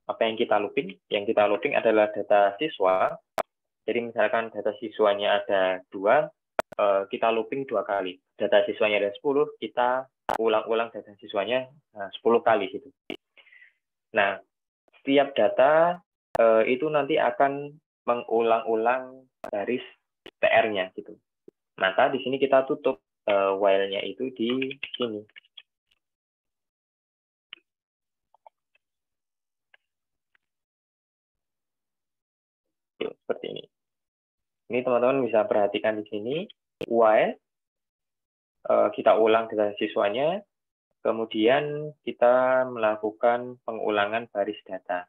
Apa yang kita looping? Yang kita looping adalah data siswa. Jadi misalkan data siswanya ada 2, kita looping 2 kali. Data siswanya ada 10, kita ulang-ulang data siswanya 10 kali gitu. Nah, setiap data itu nanti akan mengulang-ulang baris PR-nya gitu. Maka di sini kita tutup while-nya itu di sini. Seperti ini. Ini teman-teman bisa perhatikan di sini, while kita ulang data siswanya, kemudian kita melakukan pengulangan baris data,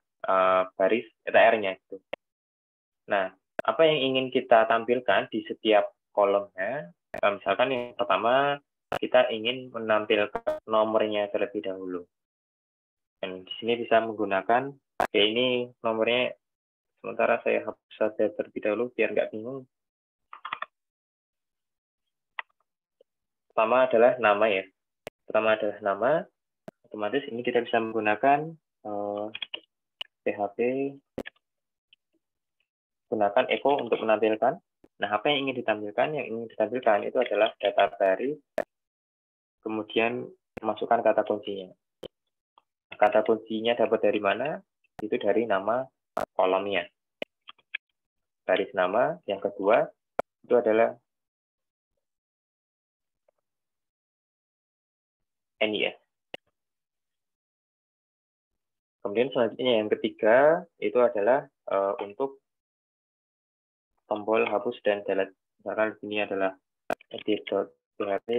baris ETR-nya itu. Nah, apa yang ingin kita tampilkan di setiap kolomnya, misalkan yang pertama kita ingin menampilkan nomornya terlebih dahulu. Dan di sini bisa menggunakan, oke ini nomornya, sementara saya hapus saja terlebih dahulu biar nggak bingung. Pertama adalah nama ya. Pertama adalah nama. Otomatis ini kita bisa menggunakan PHP, gunakan echo untuk menampilkan. Nah, apa yang ingin ditampilkan? Yang ingin ditampilkan itu adalah data baris, kemudian masukkan kata kuncinya. Kata kuncinya dapat dari mana? Itu dari nama kolomnya. Baris nama, yang kedua, itu adalah NIS. Kemudian selanjutnya yang ketiga, itu adalah untuk tombol hapus dan delete. Misalkan di sini adalah edit.php,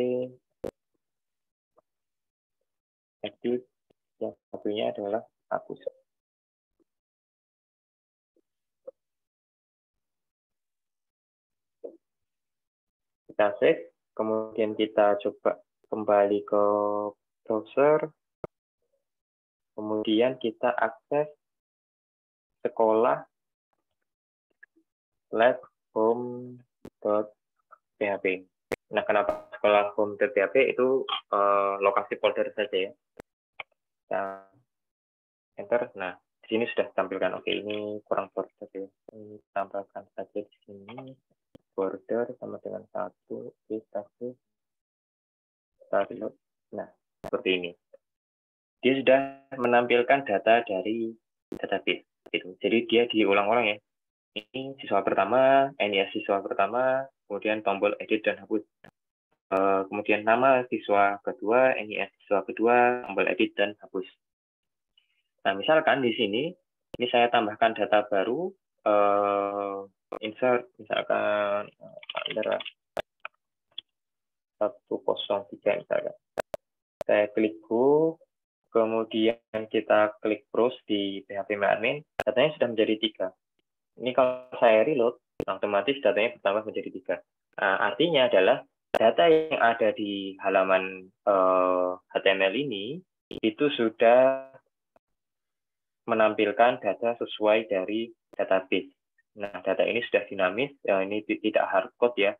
edit, yang satunya adalah hapus. Kita save, kemudian kita coba kembali ke browser, kemudian kita akses sekolah home.php. Nah, kenapa sekolah home.php itu lokasi folder saja ya. Kita enter. Nah, di sini sudah ditampilkan. Oke, ini kurang border ya. Ini tambahkan saja di sini. Border sama dengan 1, kita reload. Nah, seperti ini. Dia sudah menampilkan data dari database. Gitu. Jadi dia diulang-ulang ya. Ini siswa pertama, NIS siswa pertama, kemudian tombol edit dan hapus. Kemudian nama siswa kedua, NIS siswa kedua, tombol edit dan hapus. Nah, misalkan di sini, ini saya tambahkan data baru, insert, misalkan 103 misalkan. Saya klik go, kemudian kita klik browse di phpMyAdmin, datanya sudah menjadi 3. Ini kalau saya reload, otomatis datanya bertambah menjadi 3. Nah, artinya adalah data yang ada di halaman HTML ini itu sudah menampilkan data sesuai dari database. Nah, data ini sudah dinamis, ini tidak hardcode ya.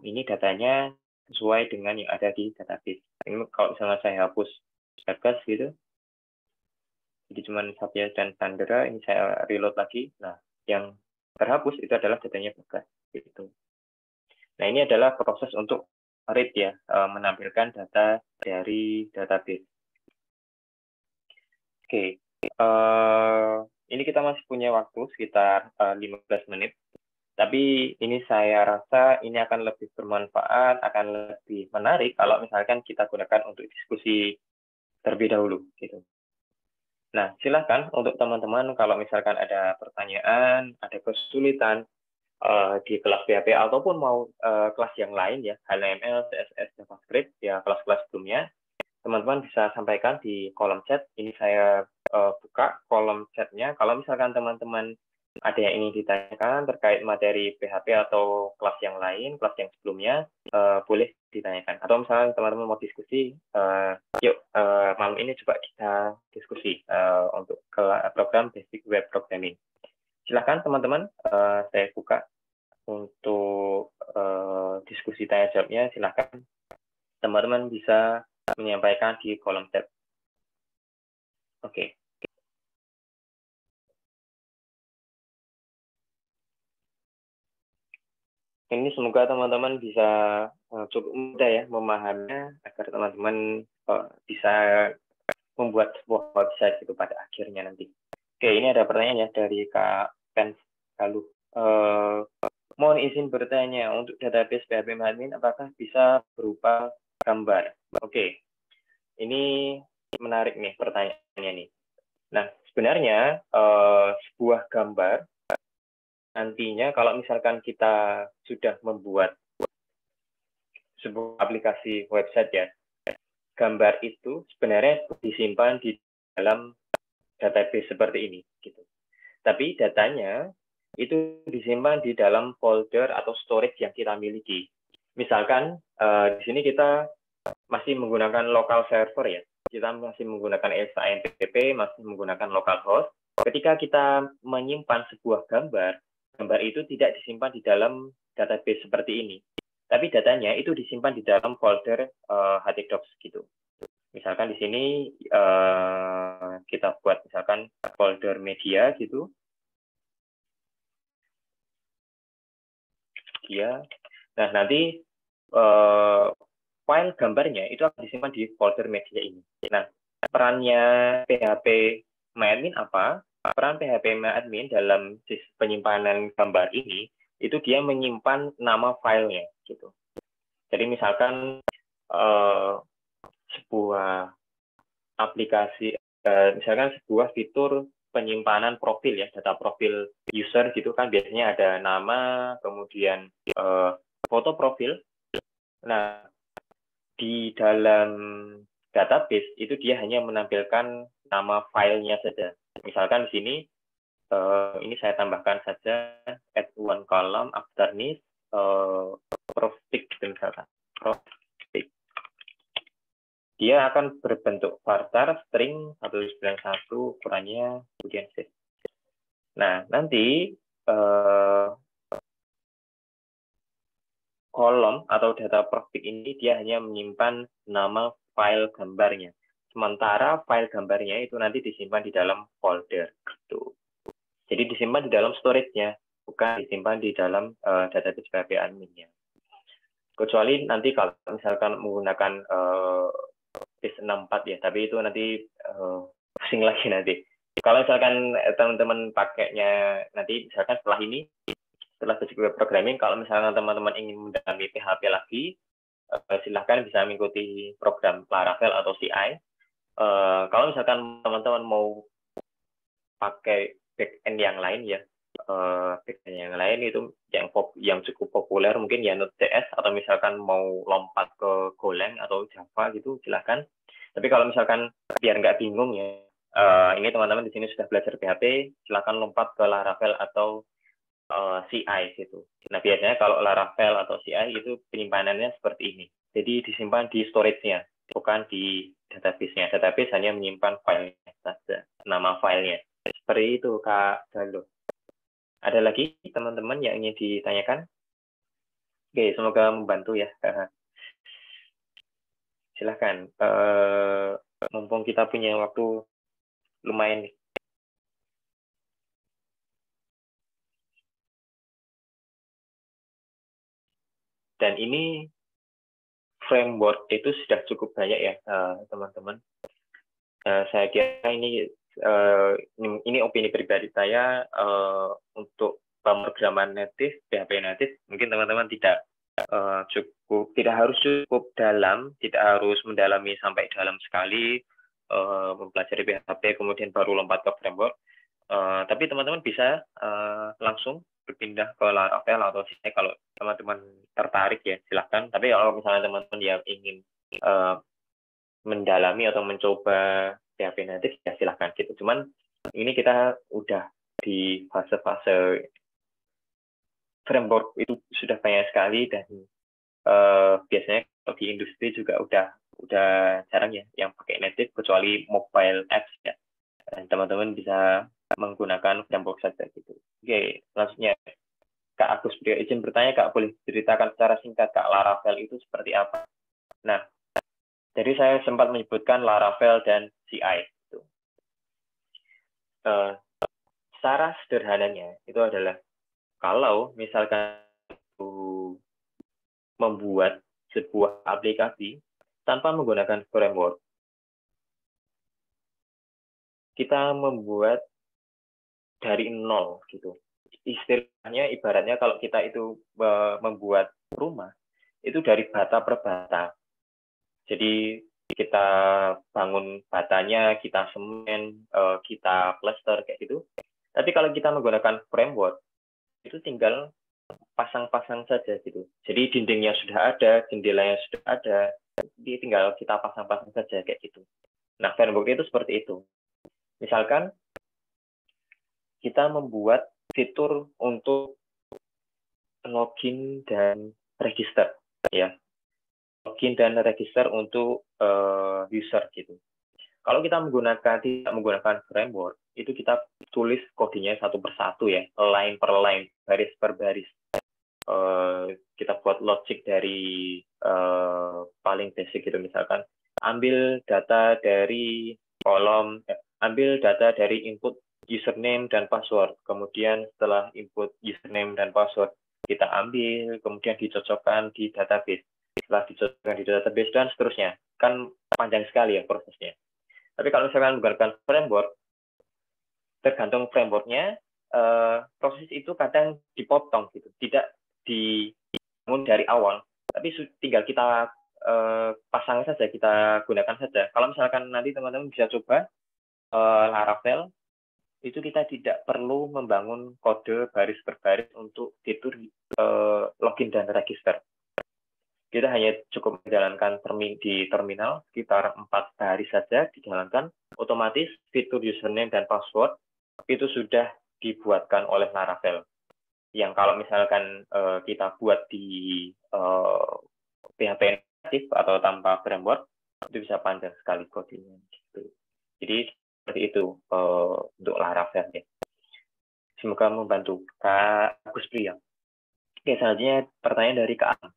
Ini datanya sesuai dengan yang ada di database. Ini kalau misalnya saya hapus Bagas gitu, jadi cuma Satya dan Sandra, ini saya reload lagi. Nah, yang terhapus itu adalah datanya Bagas gitu. Nah, ini adalah proses untuk read ya, menampilkan data dari database. Oke, ini kita masih punya waktu sekitar 15 menit. Tapi ini saya rasa ini akan lebih bermanfaat, akan lebih menarik kalau misalkan kita gunakan untuk diskusi terlebih dahulu gitu. Nah, silahkan untuk teman-teman kalau misalkan ada pertanyaan, ada kesulitan di kelas PHP ataupun mau kelas yang lain ya, HTML, CSS, JavaScript, ya kelas-kelas sebelumnya, teman-teman bisa sampaikan di kolom chat. Ini saya buka kolom chatnya. Kalau misalkan teman-teman ada yang ingin ditanyakan terkait materi PHP atau kelas yang lain, kelas yang sebelumnya, boleh ditanyakan. Atau misalnya teman-teman mau diskusi, yuk malam ini coba kita diskusi untuk program Basic Web Programming. Silakan teman-teman, saya buka untuk diskusi tanya jawabnya. Silakan teman-teman bisa menyampaikan di kolom chat. Oke. Ini semoga teman-teman bisa cukup mudah ya memahaminya agar teman-teman bisa membuat sebuah website itu pada akhirnya nanti. Oke, ini ada pertanyaan ya dari Kak Pens Galuh. Mohon izin bertanya, untuk database phpMyAdmin apakah bisa berupa gambar? Oke, ini menarik nih pertanyaannya nih. Nah, sebenarnya sebuah gambar nantinya kalau misalkan kita sudah membuat sebuah aplikasi website ya, gambar itu sebenarnya disimpan di dalam database seperti ini gitu. Tapi datanya itu disimpan di dalam folder atau storage yang kita miliki. Misalkan di sini kita masih menggunakan local server ya, kita masih menggunakan SAMPP, masih menggunakan localhost. Ketika kita menyimpan sebuah gambar, gambar itu tidak disimpan di dalam database seperti ini, tapi datanya itu disimpan di dalam folder htdocs gitu. Misalkan di sini kita buat misalkan folder media gitu, ya. Nah, nanti file gambarnya itu akan disimpan di folder media ini. Nah, perannya phpMyAdmin apa? Peran phpMyAdmin dalam penyimpanan gambar ini, itu dia menyimpan nama filenya, gitu. Jadi misalkan sebuah aplikasi, misalkan sebuah fitur penyimpanan profil ya, data profil user gitu kan, biasanya ada nama, kemudian foto profil. Nah, di dalam database itu dia hanya menampilkan nama filenya saja. Misalkan di sini, ini saya tambahkan saja add one column after this profit misalkan. Profit. Dia akan berbentuk varchar string 191 ukurannya kemudian save. Nah, nanti kolom atau data profit ini dia hanya menyimpan nama file gambarnya. Sementara file gambarnya itu nanti disimpan di dalam folder. Gitu. Jadi disimpan di dalam storage-nya, bukan disimpan di dalam database phpMyAdmin-nya. Kecuali nanti kalau misalkan menggunakan base 64 ya, tapi itu nanti pusing lagi nanti. Kalau misalkan teman-teman pakainya nanti misalkan setelah basic web programming, kalau misalkan teman-teman ingin mendalami PHP lagi, silahkan bisa mengikuti program Laravel atau CI. Kalau misalkan teman-teman mau pakai backend yang lain ya, backend yang lain itu yang cukup populer mungkin ya Node.js, atau misalkan mau lompat ke Golang atau Java gitu silahkan. Tapi kalau misalkan biar nggak bingung ya, ini teman-teman di sini sudah belajar PHP, silahkan lompat ke Laravel atau CI gitu. Nah biasanya kalau Laravel atau CI itu penyimpanannya seperti ini. Jadi disimpan di storage-nya, bukan di database-nya. Database hanya menyimpan file saja, nama filenya. Seperti itu, Kak Dalo. Ada lagi teman-teman yang ingin ditanyakan? Oke, semoga membantu ya. Silahkan. Mumpung kita punya waktu lumayan nih. Dan ini framework itu sudah cukup banyak ya, teman-teman. Saya kira ini opini pribadi saya, untuk pemrograman native, PHP native, mungkin teman-teman tidak harus cukup dalam, tidak harus mendalami sampai dalam sekali, mempelajari PHP kemudian baru lompat ke framework. Tapi teman-teman bisa langsung berpindah ke Laravel atau CI kalau teman-teman tertarik ya, silahkan. Tapi kalau misalnya teman-teman yang ingin mendalami atau mencoba PHP native ya silahkan gitu. Cuman ini kita udah di fase-fase framework itu sudah banyak sekali, dan biasanya kalau di industri juga udah jarang ya yang pakai native kecuali mobile apps ya. Dan teman-teman bisa menggunakan framework saja gitu. Oke, selanjutnya Kak Agus Priyo izin bertanya, Kak, boleh ceritakan secara singkat Kak Laravel itu seperti apa? Nah, jadi saya sempat menyebutkan Laravel dan CI. Gitu. Secara sederhananya itu adalah kalau misalkan membuat sebuah aplikasi tanpa menggunakan framework, kita membuat dari nol gitu. Istilahnya ibaratnya kalau kita itu membuat rumah itu dari bata per bata. Jadi kita bangun batanya, kita semen, kita plester kayak gitu. Tapi kalau kita menggunakan framework, itu tinggal pasang-pasang saja gitu. Jadi dindingnya sudah ada, jendelanya sudah ada, jadi tinggal kita pasang-pasang saja kayak gitu. Nah, framework itu seperti itu. Misalkan kita membuat fitur untuk login dan register, ya. Login dan register untuk user gitu. Kalau kita tidak menggunakan framework, itu kita tulis kodenya satu persatu ya, line per line, baris per baris. Kita buat logic dari paling basic gitu, misalkan ambil data dari kolom, ambil data dari input username dan password, kemudian setelah input username dan password kita ambil, kemudian dicocokkan di database, setelah dicocokkan di database dan seterusnya, kan panjang sekali ya prosesnya. Tapi kalau misalkan menggunakan framework, tergantung frameworknya, proses itu kadang dipotong gitu, tidak dibangun dari awal, tapi tinggal kita pasang saja, kita gunakan saja. Kalau misalkan nanti teman-teman bisa coba Laravel, itu kita tidak perlu membangun kode baris per baris untuk fitur login dan register. Kita hanya cukup menjalankan di terminal sekitar 4 baris saja dijalankan, otomatis fitur username dan password itu sudah dibuatkan oleh Laravel. Yang kalau misalkan kita buat di PHP native atau tanpa framework, itu bisa panjang sekali kodenya. Gitu. Jadi seperti itu untuk Laravel ya. Semoga membantu. Kak Agus Priyo. Oke, selanjutnya pertanyaan dari Kak Am.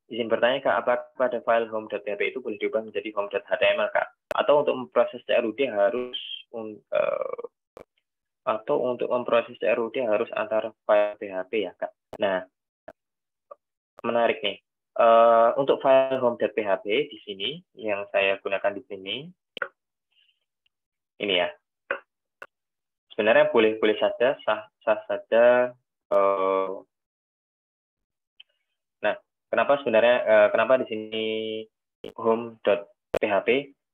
Izin bertanya, Kak, apakah pada file home.php itu boleh diubah menjadi home.html, Kak? Atau untuk memproses CRUD harus antara file PHP ya, Kak? Nah, menarik nih. Untuk file home.php di sini, yang saya gunakan di sini, ini ya. sebenarnya boleh saja, sah saja. Nah, kenapa di sini home.php?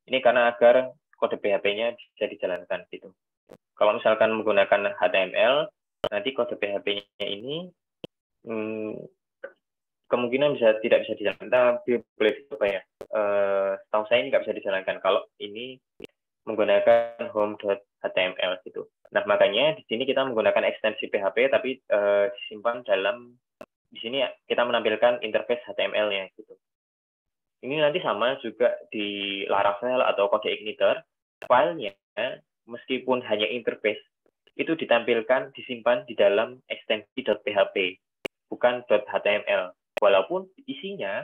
Ini karena agar kode PHP-nya bisa dijalankan gitu. Kalau misalkan menggunakan HTML, nanti kode PHP-nya ini kemungkinan tidak bisa dijalankan. Tapi boleh dicoba ya. Setahu saya ini nggak bisa dijalankan kalau ini menggunakan home.html gitu. Nah, makanya di sini kita menggunakan ekstensi PHP, tapi disimpan di sini kita menampilkan interface HTML-nya gitu. Ini nanti sama juga di Laravel atau kode igniter, filenya meskipun hanya interface, itu disimpan di dalam ekstensi .php, bukan .html. Walaupun isinya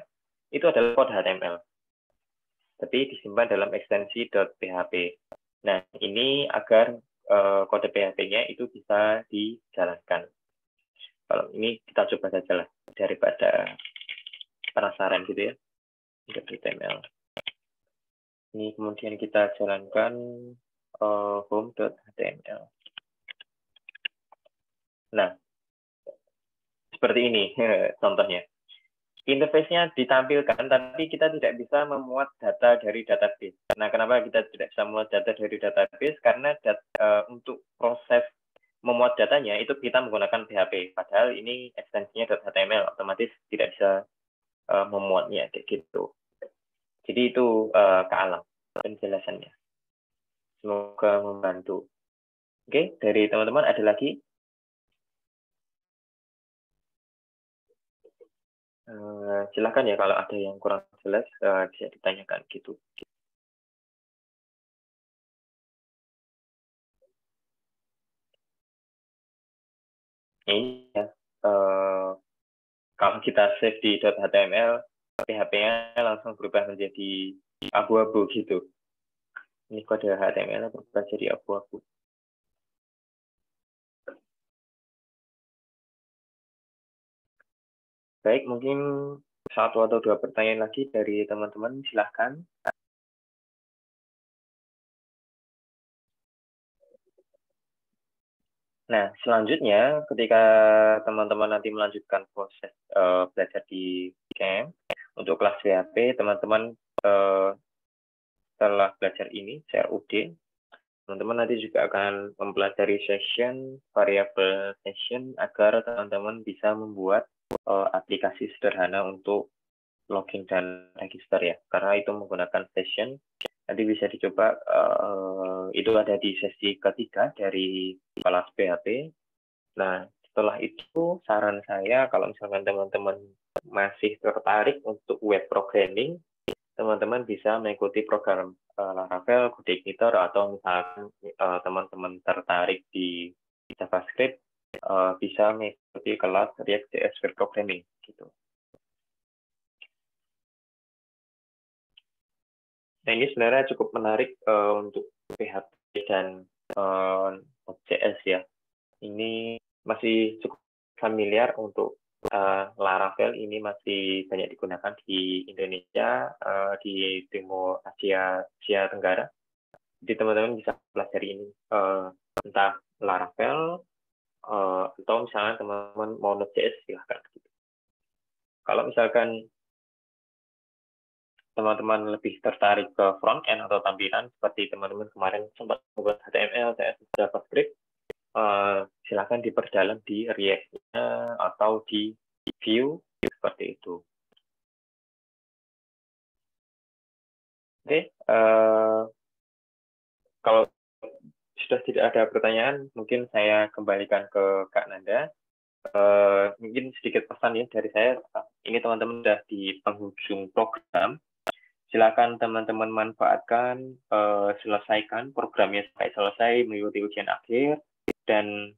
itu adalah kode HTML, tapi disimpan dalam ekstensi .php. Nah, ini agar kode PHP-nya itu bisa dijalankan. Kalau ini kita coba saja lah, daripada penasaran gitu ya. HTML. Ini kemudian kita jalankan home.html. Nah, seperti ini contohnya. Interface-nya ditampilkan, tapi kita tidak bisa memuat data dari database. Nah, kenapa kita tidak bisa memuat data dari database? Karena untuk proses memuat datanya itu kita menggunakan PHP. Padahal ini ekstensinya .html, otomatis tidak bisa memuatnya kayak gitu. Jadi itu ke alam penjelasannya. Semoga membantu. Oke, dari teman-teman ada lagi? Silakan ya kalau ada yang kurang jelas bisa ditanyakan gitu. Ini ya, kalau kita save di .html, PHP-nya langsung berubah menjadi abu-abu gitu. Ini kode HTML berubah jadi abu-abu. Baik, mungkin 1 atau 2 pertanyaan lagi dari teman-teman, silahkan. Nah, selanjutnya ketika teman-teman nanti melanjutkan proses belajar di camp untuk kelas PHP, teman-teman setelah belajar ini, CRUD, teman-teman nanti juga akan mempelajari session, variable session, agar teman-teman bisa membuat aplikasi sederhana untuk login dan register ya, karena itu menggunakan session. Nanti bisa dicoba, itu ada di sesi ketiga dari kelas PHP. Nah, setelah itu saran saya kalau misalkan teman-teman masih tertarik untuk web programming, teman-teman bisa mengikuti program Laravel, Codeigniter, atau misalkan teman-teman tertarik di JavaScript, bisa mengikuti kelas React.js Web Programming gitu. Nah, ini sebenarnya cukup menarik untuk PHP dan Node.js ya. Ini masih cukup familiar untuk Laravel, ini masih banyak digunakan di Indonesia, di Timur Asia Tenggara. Jadi teman-teman bisa pelajari ini, entah Laravel, atau misalnya teman-teman mau Node.js, silahkan. Kalau misalkan teman-teman lebih tertarik ke front-end atau tampilan, seperti teman-teman kemarin sempat membuat HTML, CSS, JavaScript, silakan diperdalam di React-nya atau di Vue, seperti itu. Oke, kalau sudah tidak ada pertanyaan, mungkin saya kembalikan ke Kak Nanda. Mungkin sedikit pesan ya dari saya, ini teman-teman sudah di penghujung program. Silakan teman-teman manfaatkan, selesaikan programnya sampai selesai, mengikuti ujian akhir, dan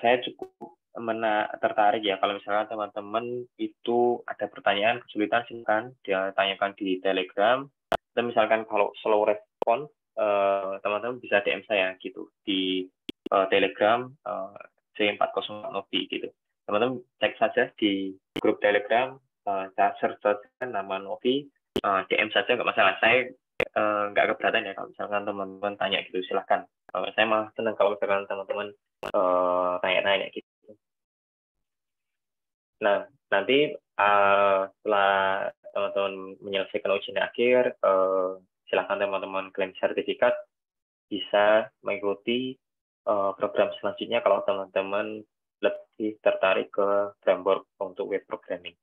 saya cukup tertarik ya kalau misalnya teman-teman itu ada pertanyaan, kesulitan, silakan ditanyakan di Telegram. Dan misalkan kalau slow respon, teman-teman bisa DM saya gitu di Telegram C404 Novi gitu. Teman-teman cek saja di grup Telegram, search saja nama Novi, DM saja nggak masalah. Saya nggak keberatan ya kalau misalkan teman-teman tanya gitu, silahkan. Saya malah senang kalau misalkan teman-teman tanya-tanya gitu. Nah, nanti setelah teman-teman menyelesaikan ujian akhir, silakan teman-teman klaim sertifikat, bisa mengikuti program selanjutnya kalau teman-teman lebih tertarik ke framework untuk web programming.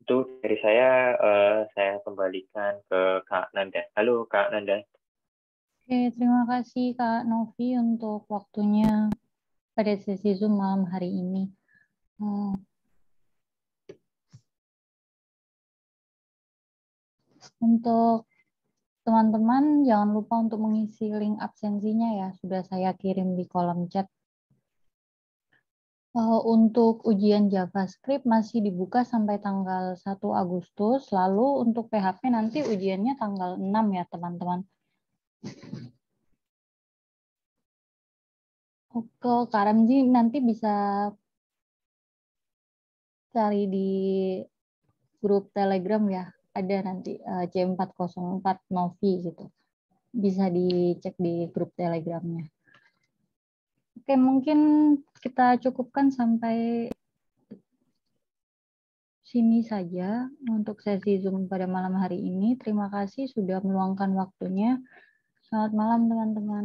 Itu dari saya kembalikan ke Kak Nanda. Halo Kak Nanda. Oke, terima kasih Kak Novi untuk waktunya pada sesi Zoom malam hari ini. Untuk teman-teman, jangan lupa untuk mengisi link absensinya ya, sudah saya kirim di kolom chat. Untuk ujian JavaScript masih dibuka sampai tanggal 1 Agustus, lalu untuk PHP nanti ujiannya tanggal 6 ya teman-teman. Oke, Kak Ramzi nanti bisa cari di grup Telegram ya, ada nanti C404 Novi gitu. Bisa dicek di grup Telegramnya. Oke, mungkin kita cukupkan sampai sini saja untuk sesi Zoom pada malam hari ini. Terima kasih sudah meluangkan waktunya. Selamat malam teman-teman.